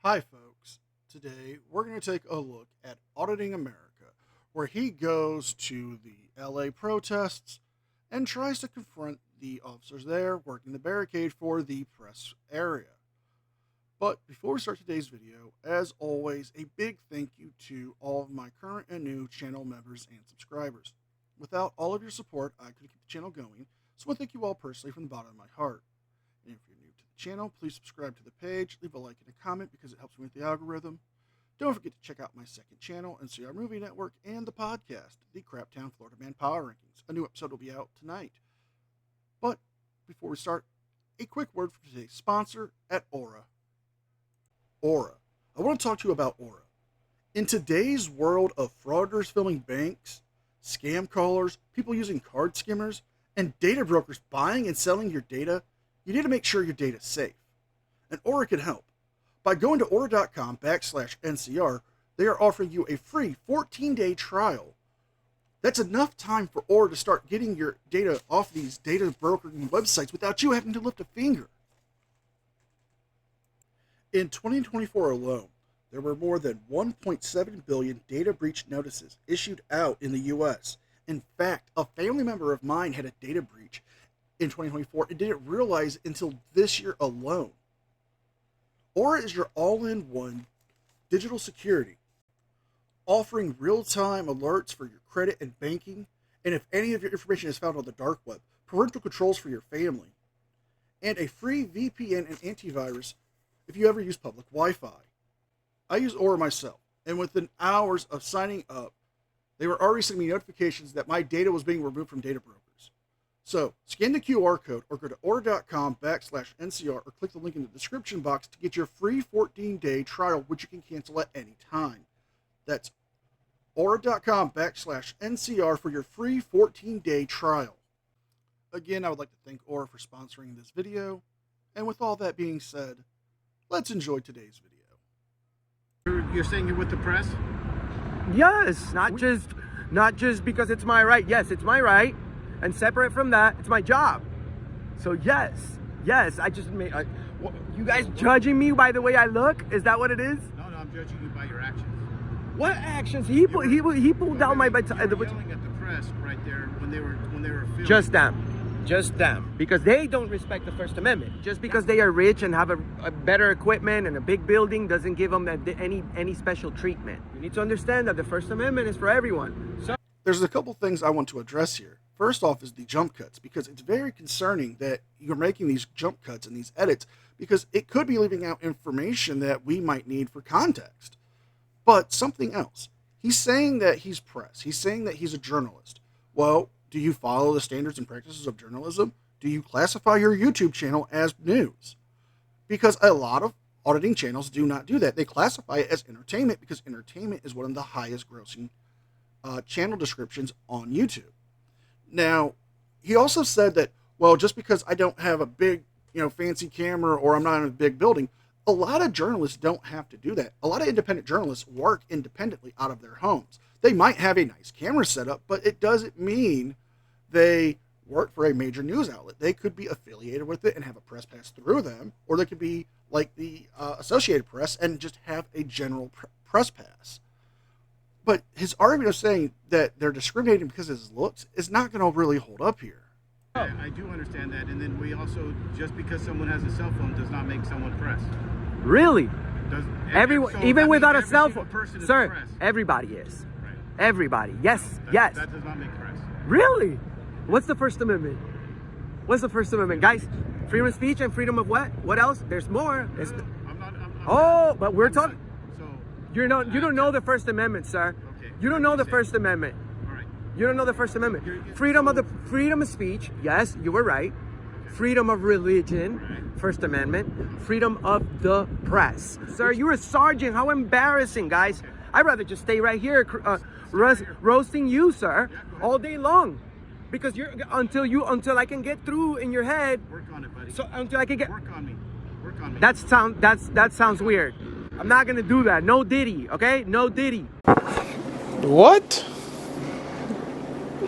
Hi, folks. Today we're going to take a look at Auditing America, where he goes to the LA protests and tries to confront the officers there working the barricade for the press area. But before we start today's video, as always, a big thank you to all of my current and new channel members and subscribers. Without all of your support, I couldn't keep the channel going, so I thank you all personally from the bottom of my heart. And if you're new to the channel, please subscribe to the page, leave a like and a comment because it helps me with the algorithm. Don't forget to check out my second channel, NCR Movie Network, and the podcast, the Craptown Florida Man Power Rankings. A new episode will be out tonight. But before we start, a quick word from today's sponsor at Aura. Aura. I want to talk to you about Aura. In today's world of frauditors filming banks, scam callers, people using card skimmers, and data brokers buying and selling your data, you need to make sure your data is safe. And Aura can help. By going to aura.com/NCR, they are offering you a free 14-day trial. That's enough time for Aura to start getting your data off these data brokering websites without you having to lift a finger. In 2024 alone, there were more than 1.7 billion data breach notices issued out in the U.S. In fact, a family member of mine had a data breach in 2024 and didn't realize it until this year alone. Aura is your all-in-one digital security, offering real-time alerts for your credit and banking, and if any of your information is found on the dark web, parental controls for your family, and a free VPN and antivirus if you ever use public Wi-Fi. I use Aura myself, and within hours of signing up, they were already sending me notifications that my data was being removed from data brokers. So, scan the QR code or go to aura.com/NCR or click the link in the description box to get your free 14-day trial, which you can cancel at any time. That's aura.com/NCR for your free 14-day trial. Again, I would like to thank Aura for sponsoring this video. And with all that being said, let's enjoy today's video. You're saying you're with the press? Yes, not just because it's my right. Yes, it's my right, and separate from that, it's my job. So yes, I just made. You guys judging me by the way I look? Is that what it is? No, I'm judging you by your actions. What actions? He pulled down my. You were yelling at the press right there when they were filming. Just them, because they don't respect the First Amendment. Just because they are rich and have a better equipment and a big building doesn't give them any special treatment. You need to understand that the First Amendment is for everyone. So there's a couple things I want to address here. First off is the jump cuts, because it's very concerning that you're making these jump cuts and these edits, because it could be leaving out information that we might need for context. But something else. He's saying that he's press. He's saying that he's a journalist. Well, do you follow the standards and practices of journalism? Do you classify your YouTube channel as news? Because a lot of auditing channels do not do that. They classify it as entertainment because entertainment is one of the highest grossing channel descriptions on YouTube. Now, he also said that, well, just because I don't have a big, fancy camera or I'm not in a big building, a lot of journalists don't have to do that. A lot of independent journalists work independently out of their homes. They might have a nice camera setup, but it doesn't mean they work for a major news outlet. They could be affiliated with it and have a press pass through them, or they could be like the Associated Press and just have a general press pass. But his argument of saying that they're discriminating because of his looks is not going to really hold up here. I do understand that, and then we also, just because someone has a cell phone does not make someone press. really, everyone, So, even without a cell single phone, person is sir, press. everybody is. Right. Everybody, yes. That does not make press. Really? What's the First Amendment? What's the First Amendment, guys? Freedom of speech and freedom of what? What else? There's more. There's but we're talking. So You don't know the First Amendment, sir. Okay. You don't know the First Amendment. all right. You don't know the First Amendment. Freedom of speech. Yes, you were right. Freedom of religion. First Amendment. Freedom of the press. Sir, you're a sergeant. How embarrassing, guys. I'd rather just stay right here roasting you, sir, all day long. Because until I can get through in your head. Work on it, buddy. So until I can get. Work on me. That sounds weird. I'm not gonna do that. No Diddy, okay? No Diddy. What?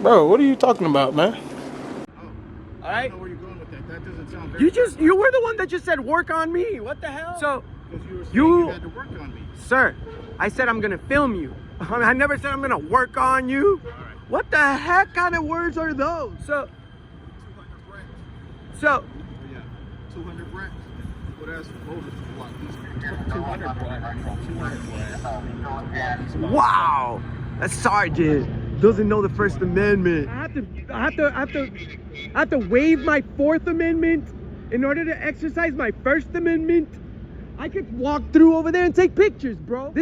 Bro, what are you talking about, man? All right. I don't know where you're going with that. That doesn't sound very. You were the one that just said work on me. What the hell? So Because you were saying You- you had to work on me. Sir, I said I'm gonna film you. I never said I'm gonna work on you. All right. What the heck kind of words are those? So, 200 racks. so, Oh, yeah. 200 racks. Well, that's voters a lot easier. 200 racks. 200 racks. wow, that sergeant doesn't know the First Amendment. I have to waive my Fourth Amendment in order to exercise my First Amendment. I could walk through over there and take pictures, bro.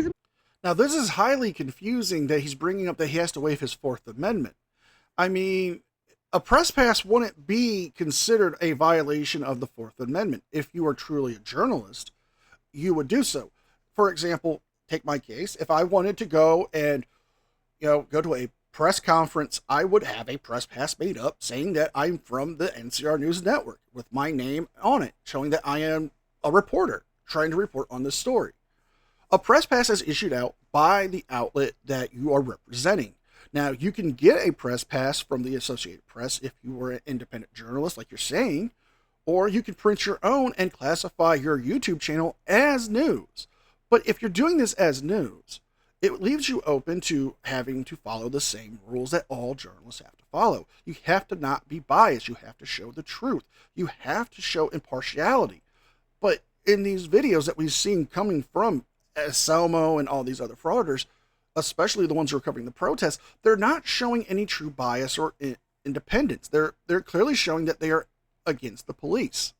Now, this is highly confusing that he's bringing up that he has to waive his Fourth Amendment. I mean, a press pass wouldn't be considered a violation of the Fourth Amendment. If you are truly a journalist, you would do so. For example, take my case. If I wanted to go and, go to a press conference, I would have a press pass made up saying that I'm from the NCR News Network with my name on it, showing that I am a reporter trying to report on this story. A press pass is issued out by the outlet that you are representing. Now, you can get a press pass from the Associated Press if you were an independent journalist, like you're saying, or you can print your own and classify your YouTube channel as news. But if you're doing this as news, it leaves you open to having to follow the same rules that all journalists have to follow. You have to not be biased. You have to show the truth. You have to show impartiality. But in these videos that we've seen coming from Selmo and all these other frauditors, especially the ones who are covering the protests, they're not showing any true bias or independence. They're clearly showing that they are against the police.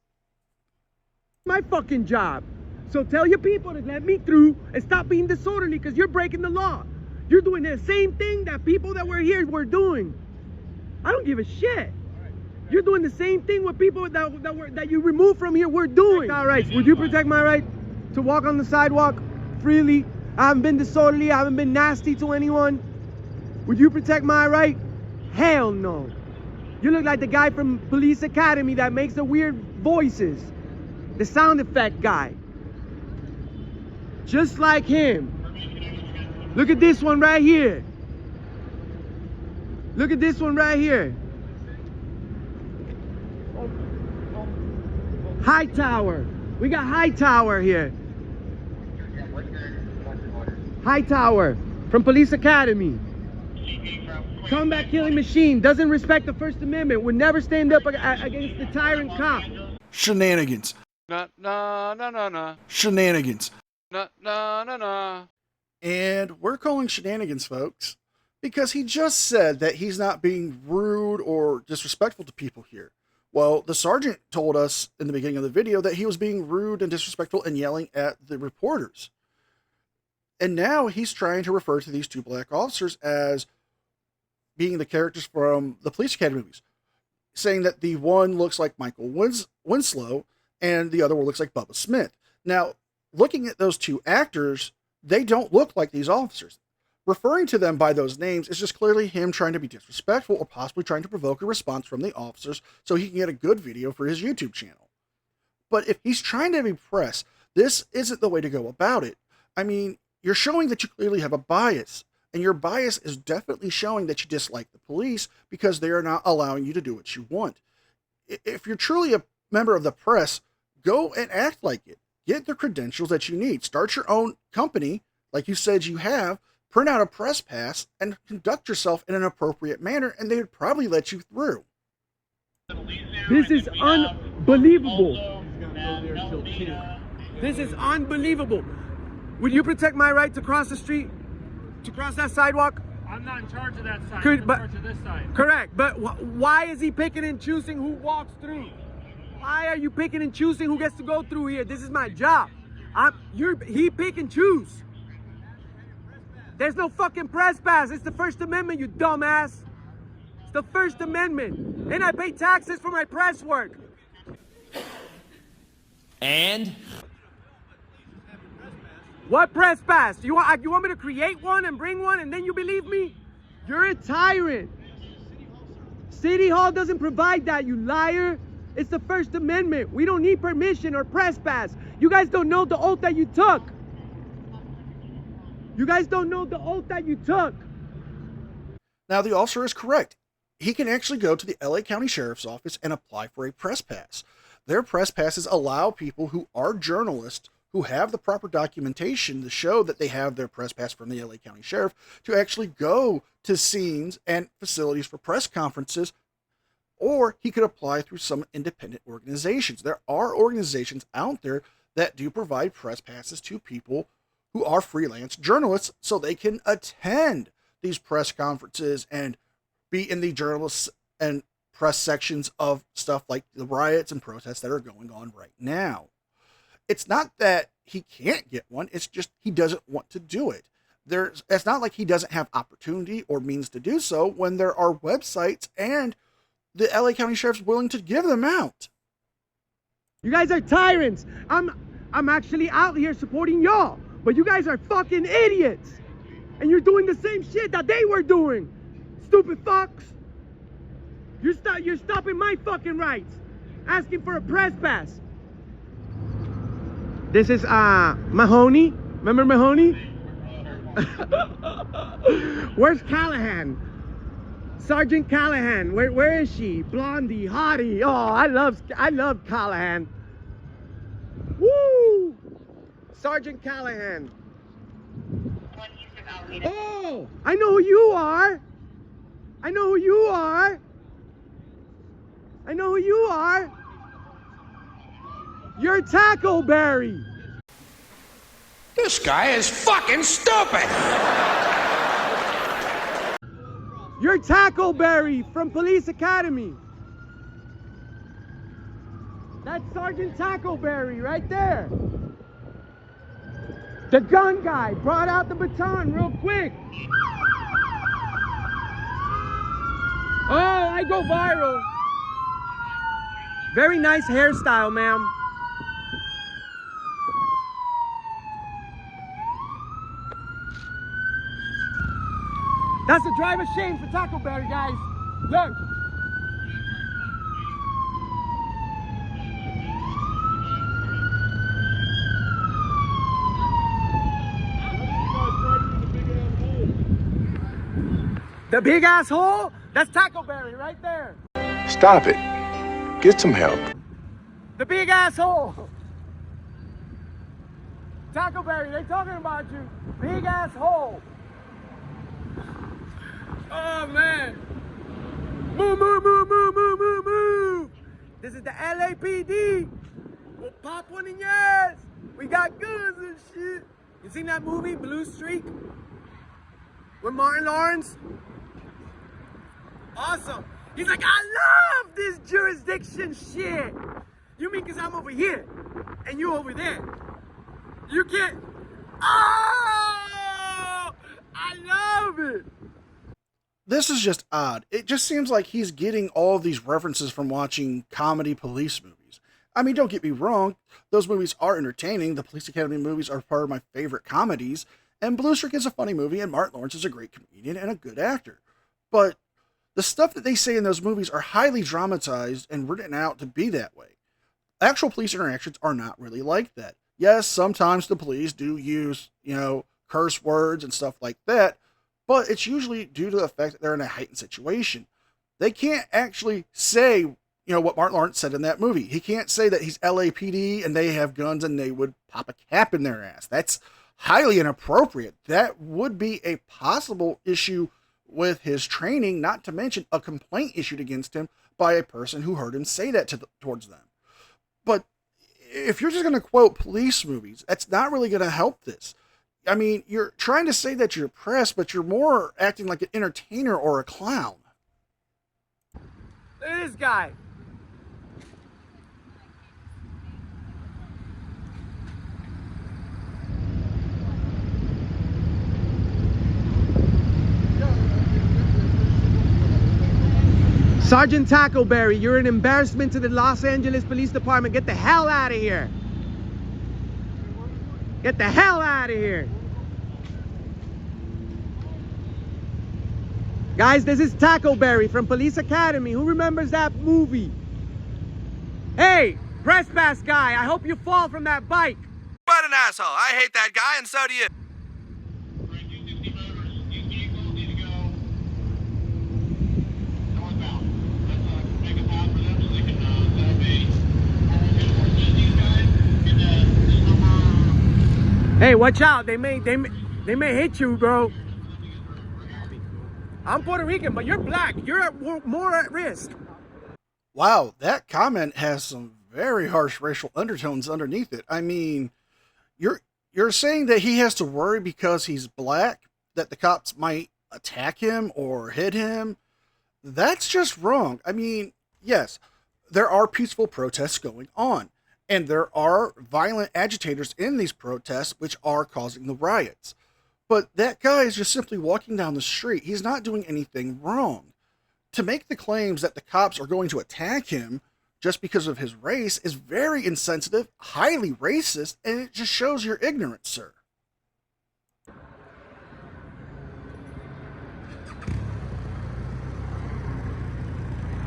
My fucking job. So tell your people to let me through and stop being disorderly because you're breaking the law. You're doing the same thing that people that were here were doing. I don't give a shit. You're doing the same thing with people that you removed from here were doing. All right, would you protect my right to walk on the sidewalk freely? I haven't been disorderly. I haven't been nasty to anyone. Would you protect my right? Hell no. You look like the guy from Police Academy that makes the weird voices. The sound effect guy. Just like him. Look at this one right here. Look at this one right here. Hightower. We got Hightower here. Hightower from Police Academy. Combat killing machine. Doesn't respect the First Amendment. Would never stand up against the tyrant cop. Shenanigans. Na na na na na Shenanigans. na na na na. And we're calling shenanigans, folks, because he just said that he's not being rude or disrespectful to people here. Well, the sergeant told us in the beginning of the video that he was being rude and disrespectful and yelling at the reporters. And now he's trying to refer to these two black officers as being the characters from the Police Academy movies, saying that the one looks like Michael Winslow and the other one looks like Bubba Smith. Now, looking at those two actors, they don't look like these officers. Referring to them by those names is just clearly him trying to be disrespectful or possibly trying to provoke a response from the officers so he can get a good video for his YouTube channel. But if he's trying to impress, this isn't the way to go about it. I mean, you're showing that you clearly have a bias, and your bias is definitely showing that you dislike the police because they are not allowing you to do what you want. If you're truly a member of the press, go and act like it. Get the credentials that you need. Start your own company, like you said you have, print out a press pass, and conduct yourself in an appropriate manner, and they would probably let you through. This is unbelievable. This is unbelievable. Would you protect my right to cross the street? To cross that sidewalk? I'm not in charge of that side. Could- I'm in but- charge of this side. Correct, but why is he picking and choosing who walks through? Why are you picking and choosing who gets to go through here? This is my job. He pick and choose. There's no fucking press pass. It's the First Amendment, you dumbass. It's the First Amendment. And I pay taxes for my press work. And What press pass? You want me to create one and bring one and then you believe me? You're a tyrant. City Hall doesn't provide that, you liar. It's the First Amendment. We don't need permission or press pass. You guys don't know the oath that you took. You guys don't know the oath that you took. Now, the officer is correct. He can actually go to the LA County Sheriff's Office and apply for a press pass. Their press passes allow people who are journalists who have the proper documentation to show that they have their press pass from the LA County Sheriff to actually go to scenes and facilities for press conferences, or he could apply through some independent organizations. There are organizations out there that do provide press passes to people who are freelance journalists so they can attend these press conferences and be in the journalists and press sections of stuff like the riots and protests that are going on right now. It's not that he can't get one, it's just he doesn't want to do it. It's not like he doesn't have opportunity or means to do so when there are websites and the LA County Sheriff's willing to give them out. You guys are tyrants. I'm actually out here supporting y'all, but you guys are fucking idiots. And you're doing the same shit that they were doing. Stupid fucks. You're stopping my fucking rights. Asking for a press pass. This is Mahoney. Remember Mahoney? Where's Callahan? Sergeant Callahan. Where is she? Blondie, hottie. Oh, I love Callahan. Woo! Sergeant Callahan. Oh, I know who you are. I know who you are. I know who you are. You're Tackleberry. This guy is fucking stupid. You're Tackleberry from Police Academy. That's Sergeant Tackleberry right there. The gun guy brought out the baton real quick. Oh, I go viral. Very nice hairstyle, ma'am. That's a drive of shame for Tackleberry, guys. Look. The big asshole? That's Tackleberry right there. Stop it. Get some help. The big asshole. Tackleberry, they talking about you. Big asshole. Oh man. Move, move, move, move, move, move, move. This is the LAPD. We'll pop one in your ass. We got guns and shit. You seen that movie, Blue Streak? With Martin Lawrence? Awesome. He's like, I love this jurisdiction shit. You mean because I'm over here and you over there? You can't. Oh, I love it. This is just odd. It just seems like he's getting all of these references from watching comedy police movies. I mean, don't get me wrong. Those movies are entertaining. The Police Academy movies are part of my favorite comedies. And Blue Streak is a funny movie, and Martin Lawrence is a great comedian and a good actor. But the stuff that they say in those movies are highly dramatized and written out to be that way. Actual police interactions are not really like that. Yes, sometimes the police do use, curse words and stuff like that, but it's usually due to the fact that they're in a heightened situation. They can't actually say, what Martin Lawrence said in that movie. He can't say that he's LAPD and they have guns and they would pop a cap in their ass. That's highly inappropriate. That would be a possible issue with his training, not to mention a complaint issued against him by a person who heard him say that towards them. But if you're just going to quote police movies, that's not really going to help this. I mean, you're trying to say that you're press, but you're more acting like an entertainer or a clown. Look at this guy. Sergeant Tackleberry, you're an embarrassment to the Los Angeles Police Department. Get the hell out of here. Get the hell out of here. Guys, this is Tackleberry from Police Academy. Who remembers that movie? Hey, press pass guy, I hope you fall from that bike. What an asshole. I hate that guy, and so do you. Hey, watch out. They may hit you, bro. I'm Puerto Rican, but you're black. You're more at risk. Wow, that comment has some very harsh racial undertones underneath it. I mean, you're saying that he has to worry because he's black, that the cops might attack him or hit him? That's just wrong. I mean, yes, there are peaceful protests going on, and there are violent agitators in these protests which are causing the riots. But that guy is just simply walking down the street. He's not doing anything wrong. To make the claims that the cops are going to attack him just because of his race is very insensitive, highly racist, and it just shows your ignorance, sir.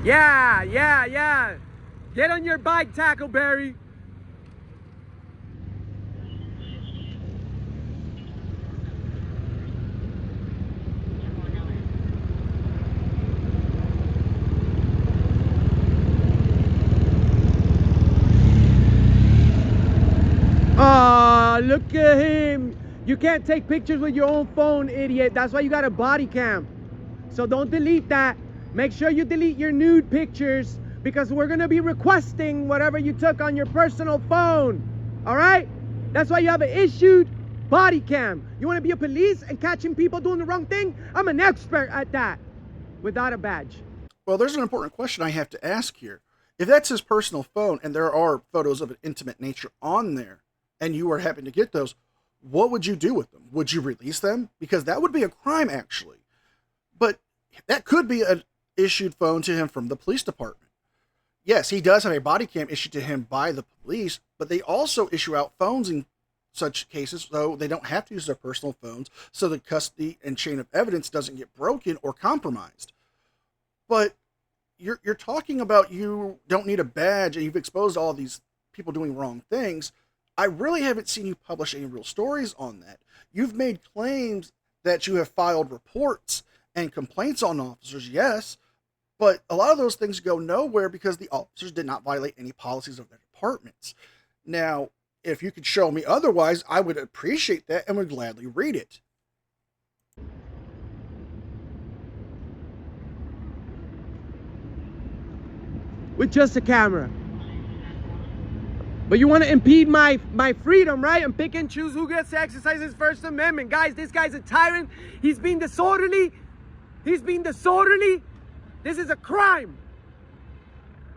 Yeah. Get on your bike, Tackleberry. Ah, look at him. You can't take pictures with your own phone, idiot. That's why you got a body cam. So don't delete that. Make sure you delete your nude pictures because we're gonna be requesting whatever you took on your personal phone. All right? That's why you have an issued body cam. You wanna be a police and catching people doing the wrong thing? I'm an expert at that without a badge. Well, there's an important question I have to ask here. If that's his personal phone and there are photos of an intimate nature on there, and you were happen to get those, what would you do with them? Would you release them? Because that would be a crime, actually. But that could be an issued phone to him from the police department. Yes, he does have a body cam issued to him by the police, but they also issue out phones in such cases, so they don't have to use their personal phones, so the custody and chain of evidence doesn't get broken or compromised. But you're talking about you don't need a badge and you've exposed all these people doing wrong things. I really haven't seen you publish any real stories on that. You've made claims that you have filed reports and complaints on officers, yes, but a lot of those things go nowhere because the officers did not violate any policies of their departments. Now, if you could show me otherwise, I would appreciate that and would gladly read it. With just a camera. But you want to impede my freedom, right? And pick and choose who gets to exercise his First Amendment. Guys, this guy's a tyrant. He's being disorderly. This is a crime.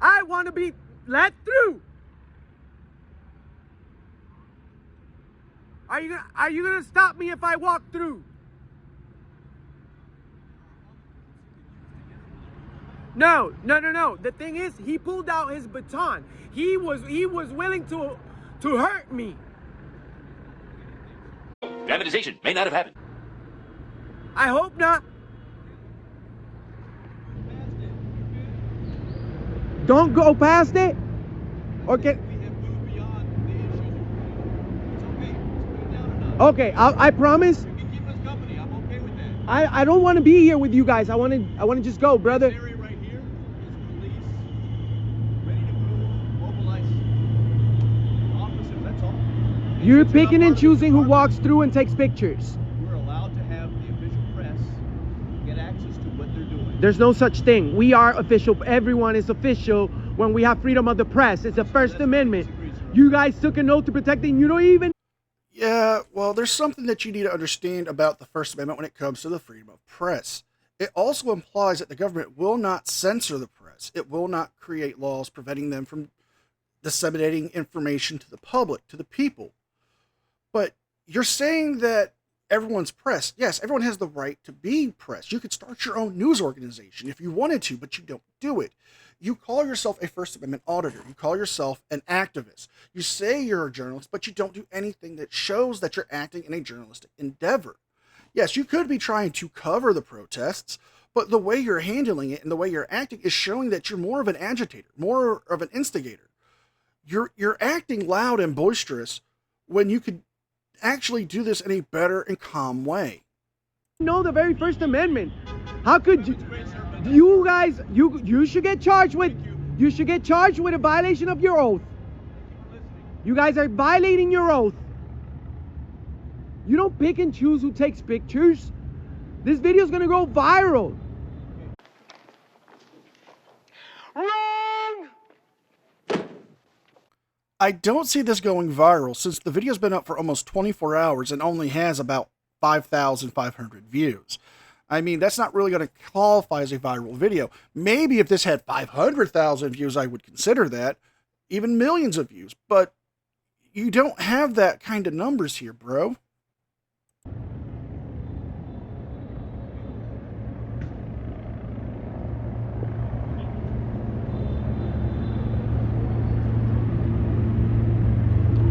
I want to be let through. Are you gonna stop me if I walk through? No. The thing is, he pulled out his baton. He was willing to hurt me. Dramatization may not have happened. I hope not. Don't go past it. Or get. Okay, I promise. You can keep us company. I'm okay with that. I don't want to be here with you guys. I want to just go, brother. This area right here is police, ready to move, mobilize officers. That's all. You're picking and choosing who walks through and takes pictures. We're allowed to have the official press get access to what they're doing. There's no such thing. We are official. Everyone is official when we have freedom of the press. It's the First Amendment. You guys took an oath to protect it and you don't even. Yeah, well, there's something that you need to understand about the First Amendment when it comes to the freedom of press. It also implies that the government will not censor the press. It will not create laws preventing them from disseminating information to the public, to the people. But you're saying that everyone's press. Yes, everyone has the right to be press. You could start your own news organization if you wanted to, but you don't do it. You call yourself a First Amendment auditor. You call yourself an activist. You say you're a journalist, but you don't do anything that shows that you're acting in a journalistic endeavor. Yes, you could be trying to cover the protests, but the way you're handling it and the way you're acting is showing that you're more of an agitator, more of an instigator. You're acting loud and boisterous when you could actually do this in a better and calm way. Know the very First Amendment. How could you guys, you should get charged with, a violation of your oath. You guys are violating your oath. You don't pick and choose who takes pictures. This video's gonna go viral. Wrong! I don't see this going viral since the video's been up for almost 24 hours and only has about 5,500 views. I mean, that's not really going to qualify as a viral video. Maybe if this had 500,000 views, I would consider that, even millions of views, but you don't have that kind of numbers here, bro.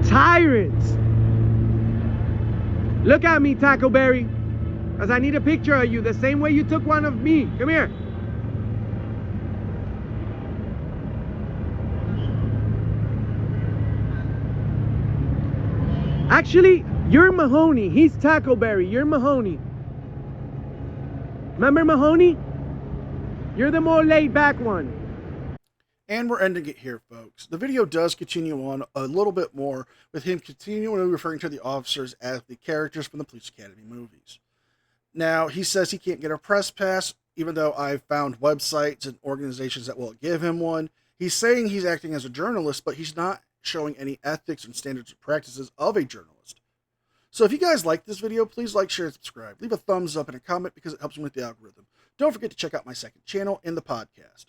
Tyrants! Look at me, Taco Berry, because I need a picture of you the same way you took one of me. Come here. Actually, you're Mahoney. He's Taco Berry. You're Mahoney. Remember Mahoney? You're the more laid back one. And we're ending it here, folks. The video does continue on a little bit more with him continually referring to the officers as the characters from the Police Academy movies. Now, he says he can't get a press pass, even though I've found websites and organizations that will give him one. He's saying he's acting as a journalist, but he's not showing any ethics and standards or practices of a journalist. So if you guys like this video, please like, share, and subscribe. Leave a thumbs up and a comment because it helps me with the algorithm. Don't forget to check out my second channel and the podcast.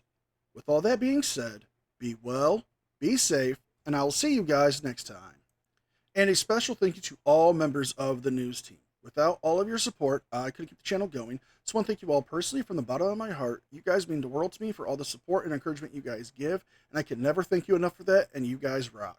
With all that being said, be well, be safe, and I will see you guys next time. And a special thank you to all members of the news team. Without all of your support, I couldn't keep the channel going. So I want to thank you all personally from the bottom of my heart. You guys mean the world to me for all the support and encouragement you guys give, and I can never thank you enough for that, and you guys rock.